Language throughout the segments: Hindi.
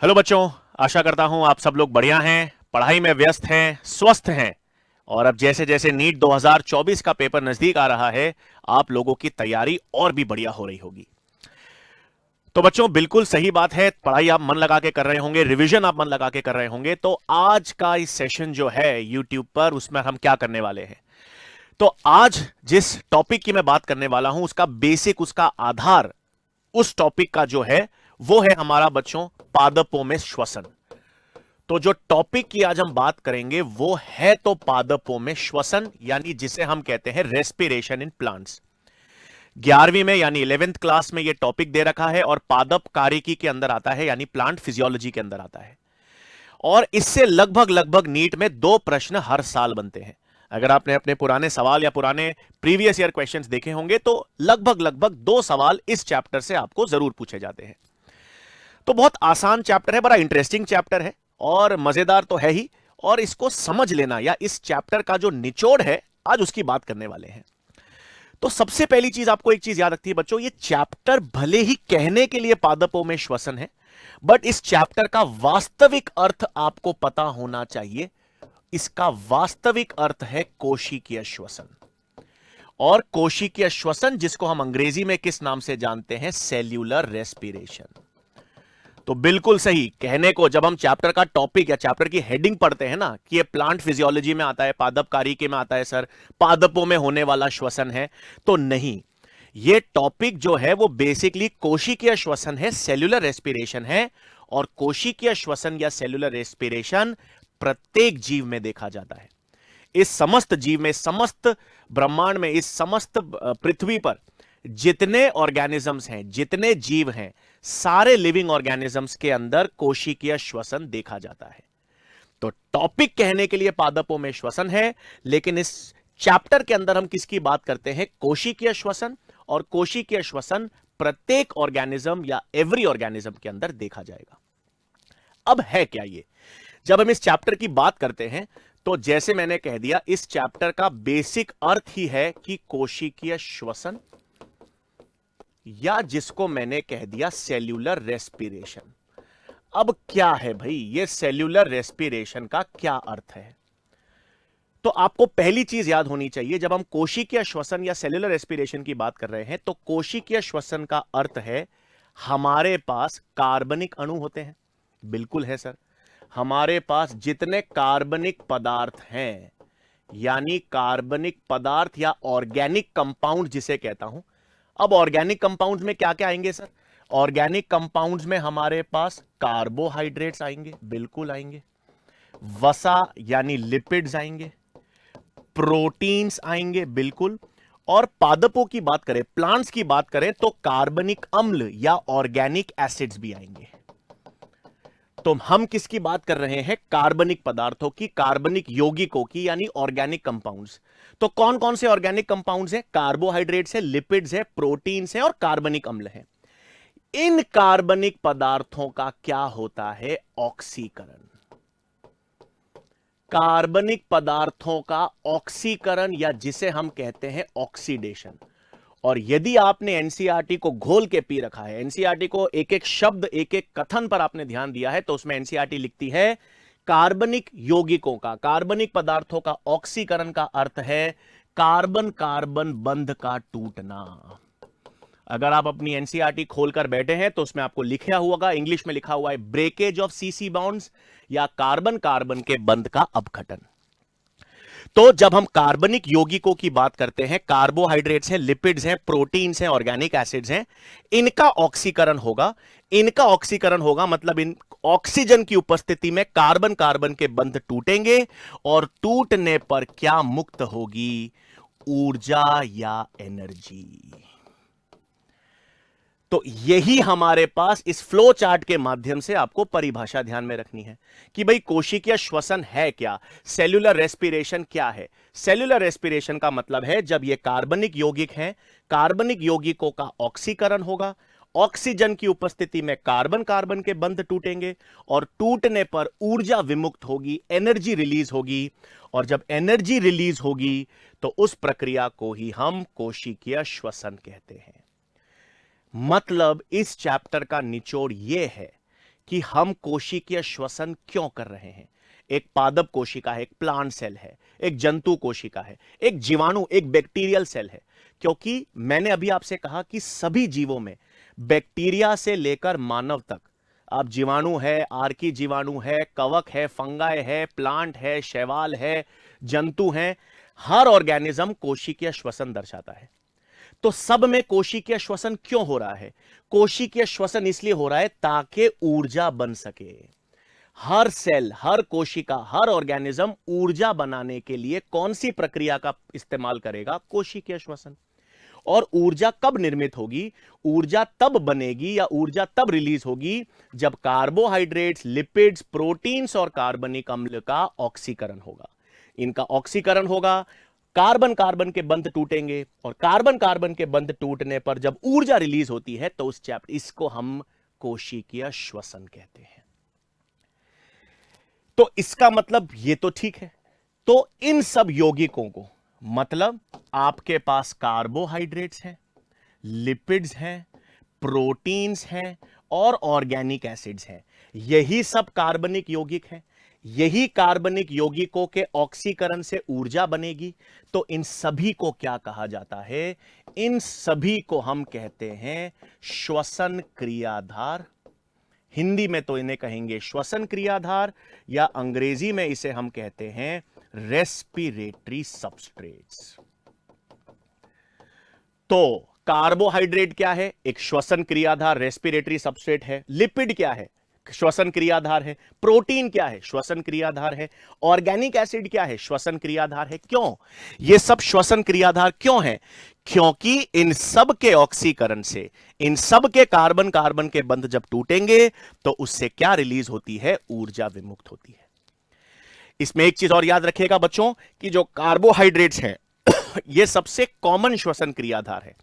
हेलो बच्चों, आशा करता हूं आप सब लोग बढ़िया हैं, पढ़ाई में व्यस्त हैं, स्वस्थ हैं। और अब जैसे जैसे नीट 2024 का पेपर नजदीक आ रहा है, आप लोगों की तैयारी और भी बढ़िया हो रही होगी। तो बच्चों, बिल्कुल सही बात है, पढ़ाई आप मन लगा के कर रहे होंगे, रिवीजन आप मन लगा के कर रहे होंगे। तो आज का इस सेशन जो है यूट्यूब पर, उसमें हम क्या करने वाले हैं? तो आज जिस टॉपिक की मैं बात करने वाला हूं, उसका बेसिक, उसका आधार, उस टॉपिक का जो है वो है हमारा बच्चों पादपों में श्वसन। तो जो टॉपिक की आज हम बात करेंगे वो है तो पादपों में श्वसन, यानी जिसे हम कहते हैं रेस्पिरेशन इन प्लांट्स। 11वीं में यानी 11th क्लास में ये टॉपिक दे रखा है और पादप कार्यकी के अंदर आता है, यानी प्लांट फिजियोलॉजी के अंदर आता है। और इससे लगभग लगभग नीट में 2 प्रश्न हर साल बनते हैं। अगर आपने अपने पुराने सवाल या पुराने प्रीवियस ईयर क्वेश्चंस देखे होंगे तो लगभग लगभग 2 सवाल इस चैप्टर से आपको जरूर पूछे जाते हैं। तो बहुत आसान चैप्टर है, बड़ा इंटरेस्टिंग चैप्टर है और मजेदार तो है ही। और इसको समझ लेना, या इस चैप्टर का जो निचोड़ है, आज उसकी बात करने वाले हैं। तो सबसे पहली चीज, आपको एक चीज याद रखती है बच्चों, ये चैप्टर भले ही कहने के लिए पादपों में श्वसन है, बट इस चैप्टर का वास्तविक अर्थ आपको पता होना चाहिए। इसका वास्तविक अर्थ है कोशिकीय श्वसन। और कोशिकीय श्वसन, जिसको हम अंग्रेजी में किस नाम से जानते हैं? Cellular respiration. तो बिल्कुल सही, कहने को जब हम चैप्टर का टॉपिक या चैप्टर की हेडिंग पढ़ते हैं ना कि ये प्लांट फिजियोलॉजी में आता है, पादप कार्यकी में आता है, सर पादपों में होने वाला श्वसन है, तो नहीं, ये टॉपिक जो है वो बेसिकली कोशिकीय श्वसन है, सेल्यूलर रेस्पिरेशन है। और कोशिकीय श्वसन या सेल्यूलर रेस्पिरेशन प्रत्येक जीव में देखा जाता है। इस समस्त जीव में, समस्त ब्रह्मांड में, इस समस्त पृथ्वी पर जितने ऑर्गेनिजम्स हैं, जितने जीव हैं, सारे लिविंग ऑर्गेनिजम्स के अंदर कोशिकीय श्वसन देखा जाता है। तो टॉपिक कहने के लिए पादपों में श्वसन है, लेकिन इस चैप्टर के अंदर हम किसकी बात करते हैं? कोशिकीय श्वसन। और कोशिकीय श्वसन प्रत्येक ऑर्गेनिज्म या एवरी ऑर्गेनिज्म के अंदर देखा जाएगा। अब है क्या ये? जब हम इस चैप्टर की बात करते हैं तो जैसे मैंने कह दिया, इस चैप्टर का बेसिक अर्थ ही है कि कोशिकीय श्वसन, या जिसको मैंने कह दिया सेल्यूलर रेस्पिरेशन। अब क्या है भाई, ये सेल्यूलर रेस्पिरेशन का क्या अर्थ है? तो आपको पहली चीज याद होनी चाहिए, जब हम कोशिकीय श्वसन या सेल्यूलर रेस्पिरेशन की बात कर रहे हैं तो कोशिकीय श्वसन का अर्थ है हमारे पास कार्बनिक अणु होते हैं। बिल्कुल है सर, हमारे पास जितने कार्बनिक पदार्थ हैं, यानी कार्बनिक पदार्थ या ऑर्गेनिक कंपाउंड जिसे कहता हूं। अब ऑर्गेनिक कंपाउंड्स में क्या क्या आएंगे सर? ऑर्गेनिक कंपाउंड्स में हमारे पास कार्बोहाइड्रेट्स आएंगे, बिल्कुल आएंगे। वसा यानी लिपिड्स आएंगे, प्रोटीन्स आएंगे, बिल्कुल। और पादपों की बात करें, प्लांट्स की बात करें, तो कार्बनिक अम्ल या ऑर्गेनिक एसिड्स भी आएंगे। तो हम किसकी बात कर रहे हैं? कार्बनिक पदार्थों की, कार्बनिक यौगिकों की, यानी ऑर्गेनिक कंपाउंड्स। तो कौन कौन से ऑर्गेनिक कंपाउंड्स हैं? कार्बोहाइड्रेट्स है, लिपिड्स है, प्रोटीन्स है और कार्बनिक अम्ल है। इन कार्बनिक पदार्थों का क्या होता है? ऑक्सीकरण। कार्बनिक पदार्थों का ऑक्सीकरण, या जिसे हम कहते हैं ऑक्सीडेशन। और यदि आपने एनसीईआरटी को घोल के पी रखा है, एनसीईआरटी को एक एक शब्द, एक एक कथन पर आपने ध्यान दिया है, तो उसमें एनसीईआरटी लिखती है कार्बनिक यौगिकों का, कार्बनिक पदार्थों का ऑक्सीकरण का अर्थ है कार्बन कार्बन बंध का टूटना। अगर आप अपनी एनसीईआरटी खोलकर बैठे हैं तो उसमें आपको लिखा होगा, इंग्लिश में लिखा हुआ है ब्रेकेज ऑफ सीसी बॉन्ड्स, या कार्बन कार्बन के बंध का अपघटन। तो जब हम कार्बनिक यौगिकों की बात करते हैं, कार्बोहाइड्रेट्स हैं, लिपिड्स हैं, प्रोटीन्स हैं, ऑर्गेनिक एसिड्स हैं, इनका ऑक्सीकरण होगा। इनका ऑक्सीकरण होगा मतलब इन ऑक्सीजन की उपस्थिति में कार्बन कार्बन के बंध टूटेंगे, और टूटने पर क्या मुक्त होगी? ऊर्जा या एनर्जी। तो यही हमारे पास इस फ्लो चार्ट के माध्यम से आपको परिभाषा ध्यान में रखनी है कि भाई कोशिकीय श्वसन है क्या, सेल्यूलर रेस्पिरेशन क्या है। सेल्यूलर रेस्पिरेशन का मतलब है जब ये कार्बनिक यौगिक हैं, कार्बनिक यौगिकों का ऑक्सीकरण होगा, ऑक्सीजन की उपस्थिति में कार्बन कार्बन के बंध टूटेंगे, और टूटने पर ऊर्जा विमुक्त होगी, एनर्जी रिलीज होगी। और जब एनर्जी रिलीज होगी तो उस प्रक्रिया को ही हम कोशिकीय श्वसन कहते हैं। मतलब इस चैप्टर का निचोड़ यह है कि हम कोशिकीय श्वसन क्यों कर रहे हैं। एक पादप कोशिका है, एक प्लांट सेल है, एक जंतु कोशिका है, एक जीवाणु, एक बैक्टीरियल सेल है। क्योंकि मैंने अभी आपसे कहा कि सभी जीवों में, बैक्टीरिया से लेकर मानव तक, आप जीवाणु है, आर्की जीवाणु है, कवक है, फंगाई है, प्लांट है, शैवाल है, जंतु हैं, हर ऑर्गेनिज्म कोशिकीय श्वसन दर्शाता है। तो सब में कोशिकीय श्वसन क्यों हो रहा है? कोशिकीय श्वसन इसलिए हो रहा है ताकि ऊर्जा बन सके। हर सेल, हर कोशिका, हर ऑर्गेनिज्म ऊर्जा बनाने के लिए कौन सी प्रक्रिया का इस्तेमाल करेगा? कोशिकीय श्वसन। और ऊर्जा कब निर्मित होगी? ऊर्जा तब बनेगी या ऊर्जा तब रिलीज होगी जब कार्बोहाइड्रेट्स, लिपिड्स, प्रोटीन्स और कार्बनिक अम्ल का ऑक्सीकरण होगा। इनका ऑक्सीकरण होगा, कार्बन कार्बन के बंध टूटेंगे, और कार्बन कार्बन के बंध टूटने पर जब ऊर्जा रिलीज होती है तो उस चैप्टर, इसको हम कोशिकीय श्वसन कहते हैं। तो इसका मतलब ये तो ठीक है। तो इन सब यौगिकों को, मतलब आपके पास कार्बोहाइड्रेट्स हैं, लिपिड्स हैं, प्रोटीन्स हैं और ऑर्गेनिक एसिड्स हैं, यही सब कार्बनिक यौगिक हैं। यही कार्बनिक यौगिकों के ऑक्सीकरण से ऊर्जा बनेगी। तो इन सभी को क्या कहा जाता है? इन सभी को हम कहते हैं श्वसन क्रियाधार। हिंदी में तो इन्हें कहेंगे श्वसन क्रियाधार, या अंग्रेजी में इसे हम कहते हैं रेस्पिरेटरी सबस्ट्रेट्स। तो कार्बोहाइड्रेट क्या है? एक श्वसन क्रियाधार, रेस्पिरेटरी सबस्ट्रेट है। लिपिड क्या है? श्वसन क्रियाधार है। प्रोटीन क्या है? श्वसन क्रियाधार है। ऑर्गेनिक एसिड क्या है? श्वसन क्रियाधार है। क्यों ये सब श्वसन क्रियाधार क्यों है? क्योंकि इन सब के ऑक्सीकरण से, इन सब के कार्बन कार्बन के बंध जब टूटेंगे तो उससे क्या रिलीज होती है? ऊर्जा विमुक्त होती है। इसमें एक चीज और याद रखिएगा बच्चों कि जो कार्बोहाइड्रेट्स हैं ये सबसे कॉमन श्वसन क्रियाधार है।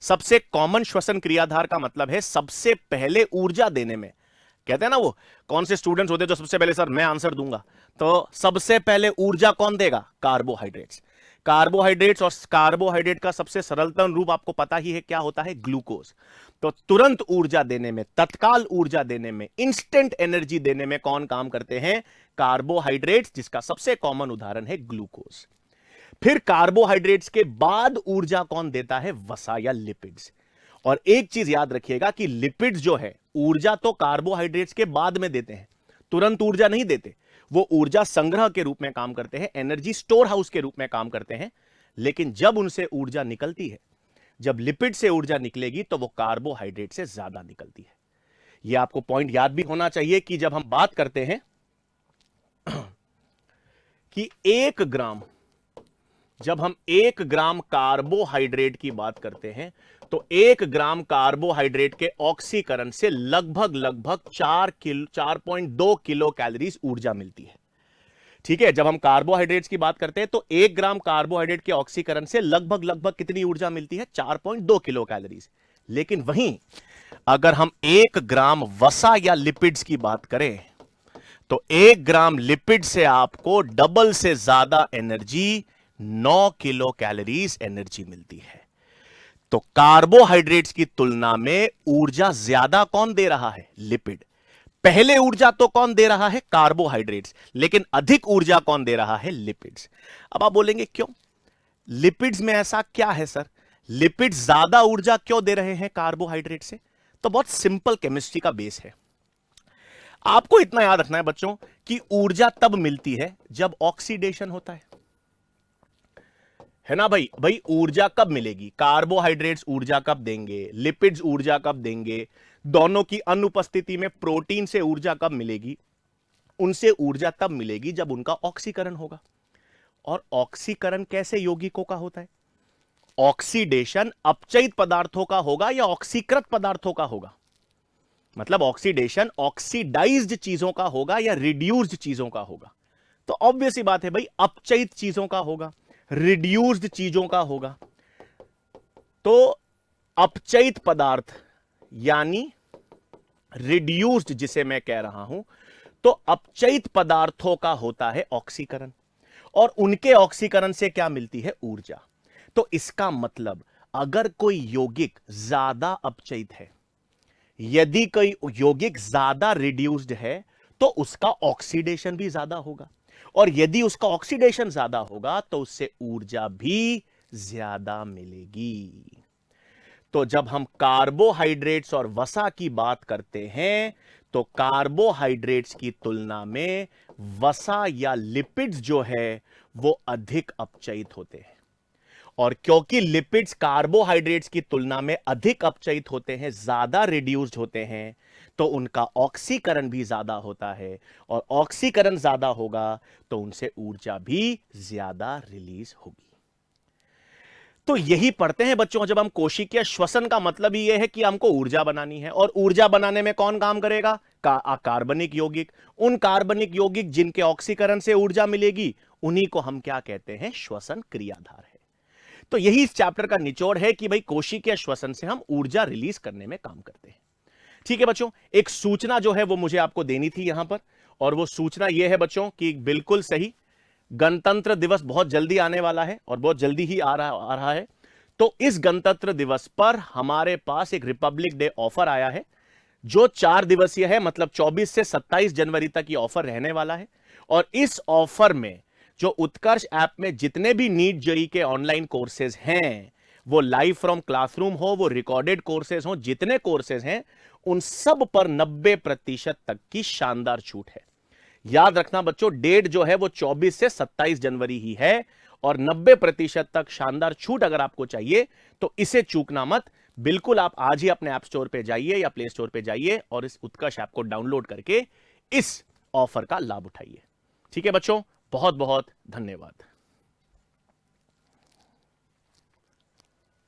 सबसे कॉमन श्वसन क्रियाधार का मतलब है सबसे पहले ऊर्जा देने में। कहते हैं ना, वो कौन से स्टूडेंट्स होते हैं जो सबसे पहले, सर मैं आंसर दूंगा, तो सबसे पहले ऊर्जा कौन देगा? कार्बोहाइड्रेट्स। कार्बोहाइड्रेट्स, और कार्बोहाइड्रेट का सबसे सरलतम रूप आपको पता ही है क्या होता है? ग्लूकोज। तो तुरंत ऊर्जा देने में, तत्काल ऊर्जा देने में, इंस्टेंट एनर्जी देने में कौन काम करते हैं? कार्बोहाइड्रेट्स, जिसका सबसे कॉमन उदाहरण है ग्लूकोज। फिर कार्बोहाइड्रेट्स के बाद ऊर्जा कौन देता है? वसा या लिपिड्स। और एक चीज याद रखिएगा कि लिपिड्स जो है, ऊर्जा तो कार्बोहाइड्रेट्स के बाद में देते हैं, तुरंत ऊर्जा नहीं देते। वो ऊर्जा संग्रह के रूप में काम करते हैं, एनर्जी स्टोर हाउस के रूप में काम करते हैं। लेकिन जब उनसे ऊर्जा निकलती है, जब लिपिड से ऊर्जा निकलेगी तो वो कार्बोहाइड्रेट से ज्यादा निकलती है। ये आपको पॉइंट याद भी होना चाहिए कि जब हम बात करते हैं कि 1 ग्राम, जब हम 1 ग्राम कार्बोहाइड्रेट की बात करते हैं तो 1 ग्राम कार्बोहाइड्रेट के ऑक्सीकरण से लगभग 4.2 किलो कैलोरीज ऊर्जा मिलती है। ठीक है, जब हम कार्बोहाइड्रेट्स की बात करते हैं तो 1 ग्राम कार्बोहाइड्रेट के ऑक्सीकरण से लगभग कितनी ऊर्जा मिलती है? 4.2 किलो कैलोरीज। लेकिन वहीं अगर हम 1 ग्राम वसा या लिपिड्स की बात करें तो 1 ग्राम लिपिड से आपको डबल से ज्यादा एनर्जी, 9 किलो कैलोरीज एनर्जी मिलती है। तो कार्बोहाइड्रेट्स की तुलना में ऊर्जा ज्यादा कौन दे रहा है? लिपिड। पहले ऊर्जा तो कौन दे रहा है? कार्बोहाइड्रेट्स। लेकिन अधिक ऊर्जा कौन दे रहा है? लिपिड्स। अब आप बोलेंगे क्यों? लिपिड्स में ऐसा क्या है सर? लिपिड्स ज्यादा ऊर्जा क्यों दे रहे हैं कार्बोहाइड्रेट से? तो बहुत सिंपल केमिस्ट्री का बेस है। आपको इतना याद रखना है बच्चों कि ऊर्जा तब मिलती है जब ऑक्सीडेशन होता है ना भाई? भाई ऊर्जा कब मिलेगी? कार्बोहाइड्रेट्स ऊर्जा कब देंगे? लिपिड्स ऊर्जा कब देंगे? दोनों की अनुपस्थिति में प्रोटीन से ऊर्जा कब मिलेगी? उनसे ऊर्जा तब मिलेगी जब उनका ऑक्सीकरण होगा। और ऑक्सीकरण कैसे यौगिकों का होता है? ऑक्सीडेशन अपचयित पदार्थों का होगा या ऑक्सीकृत पदार्थों का होगा? मतलब ऑक्सीडेशन ऑक्सीडाइज्ड चीजों का होगा या रिड्यूस्ड चीजों का होगा? तो ऑब्वियस ही बात है भाई, अपचयित चीजों का होगा, रिड्यूस्ड चीजों का होगा। तो अपचयित पदार्थ यानी रिड्यूस्ड जिसे मैं कह रहा हूं, तो अपचयित पदार्थों का होता है ऑक्सीकरण, और उनके ऑक्सीकरण से क्या मिलती है? ऊर्जा। तो इसका मतलब अगर कोई यौगिक ज्यादा अपचयित है यदि कोई यौगिक ज्यादा रिड्यूस्ड है तो उसका ऑक्सीडेशन भी ज्यादा होगा, और यदि उसका ऑक्सीडेशन ज्यादा होगा तो उससे ऊर्जा भी ज्यादा मिलेगी। तो जब हम कार्बोहाइड्रेट्स और वसा की बात करते हैं तो कार्बोहाइड्रेट्स की तुलना में वसा या लिपिड्स जो है वो अधिक अपचयित होते हैं, और क्योंकि लिपिड्स कार्बोहाइड्रेट्स की तुलना में अधिक अपचयित होते हैं, ज्यादा रिड्यूस्ड होते हैं, तो उनका ऑक्सीकरण भी ज्यादा होता है, और ऑक्सीकरण ज्यादा होगा तो उनसे ऊर्जा भी ज्यादा रिलीज होगी। तो यही पढ़ते हैं बच्चों जब हम कोशिकीय श्वसन का मतलब ही यह है कि हमको ऊर्जा बनानी है, और ऊर्जा बनाने में कौन काम करेगा? कार्बनिक यौगिक। उन कार्बनिक यौगिक जिनके ऑक्सीकरण से ऊर्जा मिलेगी उन्हीं को हम क्या कहते हैं? श्वसन क्रियाधार है। तो यही इस चैप्टर का निचोड़ है कि भाई कोशिकीय श्वसन से हम ऊर्जा रिलीज करने में काम करते हैं। ठीक है बच्चों, एक सूचना जो है वो मुझे आपको देनी थी यहां पर, और वो सूचना यह है बच्चों कि बिल्कुल सही, गणतंत्र दिवस बहुत जल्दी आने वाला है और बहुत जल्दी ही आ रहा है। तो इस गणतंत्र दिवस पर हमारे पास एक रिपब्लिक डे ऑफर आया है जो 4 दिवसीय है, मतलब 24 से 27 जनवरी तक ये ऑफर रहने वाला है। और इस ऑफर में जो उत्कर्ष ऐप में जितने भी नीट जेईई के ऑनलाइन कोर्सेज हैं, वो लाइव फ्रॉम क्लासरूम हो, वो रिकॉर्डेड कोर्सेज हो, जितने कोर्सेज हैं उन सब पर 90% तक की शानदार छूट है। याद रखना बच्चों, डेट जो है वो 24 से 27 जनवरी ही है, और 90% तक शानदार छूट अगर आपको चाहिए तो इसे चूकना मत। बिल्कुल आप आज ही अपने ऐप स्टोर पे जाइए या प्ले स्टोर पे जाइए और इस उत्कर्ष ऐप को डाउनलोड करके इस ऑफर का लाभ उठाइए। ठीक है बच्चों, बहुत बहुत धन्यवाद।